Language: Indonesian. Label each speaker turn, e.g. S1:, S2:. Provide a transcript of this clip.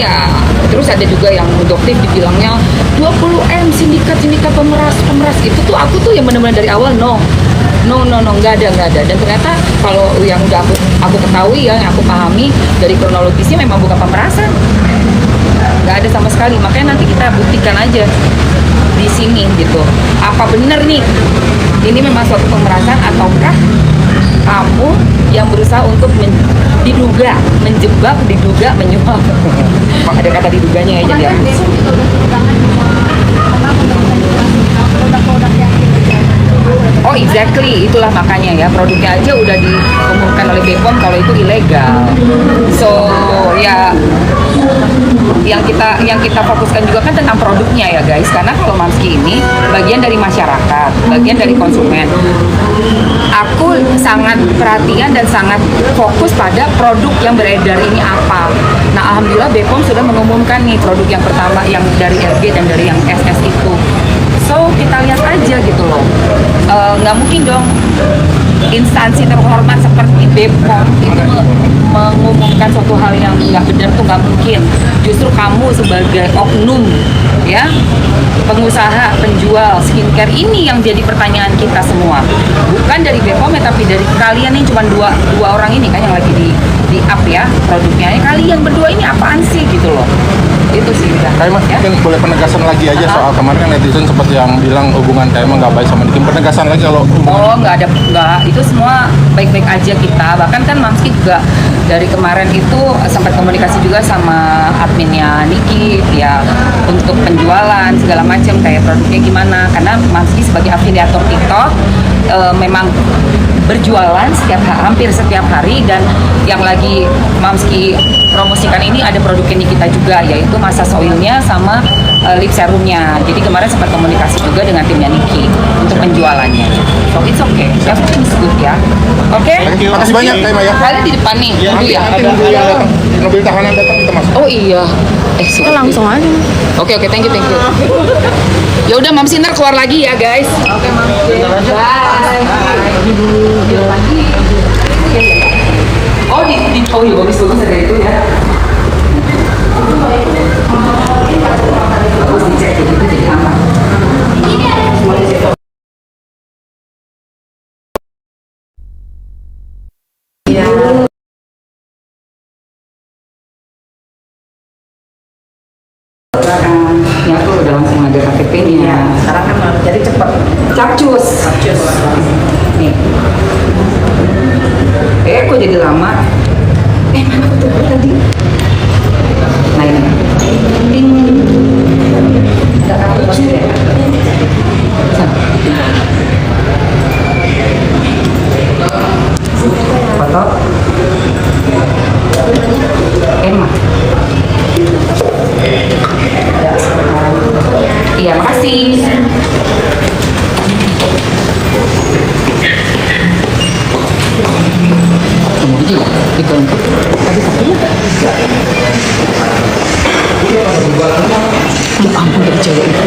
S1: ya terus ada juga yang produktif dibilangnya 20M sindikat pemeras itu tuh aku tuh yang benar-benar dari awal no nggak ada dan ternyata kalau yang udah aku ketahui ya yang aku pahami dari kronologisnya memang bukan pemerasan, nggak ada sama sekali. Makanya nanti kita buktikan aja di sini gitu apa benar nih ini memang suatu pemerasan ataukah kamu yang berusaha untuk diduga menjebak, diduga menyuap. Ada kata diduganya ya jadi ya. Oh exactly, itulah makanya ya produknya aja udah diumumkan oleh BPOM kalau itu ilegal. So ya yang kita fokuskan juga kan tentang produknya ya guys, karena kalau Mamski ini bagian dari masyarakat, bagian dari konsumen. Aku sangat perhatian dan sangat fokus pada produk yang beredar ini apa. Nah alhamdulillah BPOM sudah mengumumkan nih produk yang pertama yang dari LG dan dari yang SS itu. So kita lihat aja gitu loh, nggak mungkin dong instansi terhormat seperti BPOM itu mengumumkan suatu hal yang nggak benar tuh nggak mungkin. Justru kamu sebagai oknum ya pengusaha penjual skincare ini yang jadi pertanyaan kita semua, bukan dari BPOM ya tapi dari kalian nih cuma dua orang ini kan yang lagi di up ya produknya. Kalian berdua ini apaan sih gitu loh. Itu sih udah.
S2: Kayak mas,
S1: ya?
S2: mungkin boleh penegasan lagi aja soal kemarin kan netizen seperti yang bilang hubungan Kaima nggak baik sama Niki. Penegasan lagi kalau
S1: Oh nggak itu semua baik-baik aja kita. Bahkan kan Mamski juga dari kemarin itu sempat komunikasi juga sama adminnya Niki ya untuk penjualan segala macam kayak produknya gimana. Karena Mamski sebagai afiliator TikTok memang berjualan hampir setiap hari dan yang lagi Mamski promosikan ini ada produknya Nikita juga yaitu massage oilnya sama lip serumnya. Jadi kemarin sempat komunikasi juga dengan timnya Niki untuk penjualannya. So it's okay, everything is good ya. Oke?
S2: Thank you. Makasih banyak Kaima ya.
S1: Kalian di depan nih.
S2: Ya,
S1: Dulu ya.
S2: ada mobil tahanan datang kita masuk.
S1: Oh iya.
S3: Kita langsung aja.
S1: Oke, thank you. Ya udah Mamsi ntar keluar lagi ya guys. Oke Mamsi. Bye. Oh oh iya bagus ada itu ya. Bagus dicek gitu jadi aman. Iya. Ya aku udah langsung ada KTP-nya.
S4: Sekarang kan jadi cepat.
S1: Capcus. Nih. Kok jadi lama? Mana foto gue tadi? Nah ini. Ding. Ada kartu pasti ya. Foto. Emma. Iya, makasih. Kamu aja ya, itu untuk tadi satunya. Ya ampun, dari cewek itu.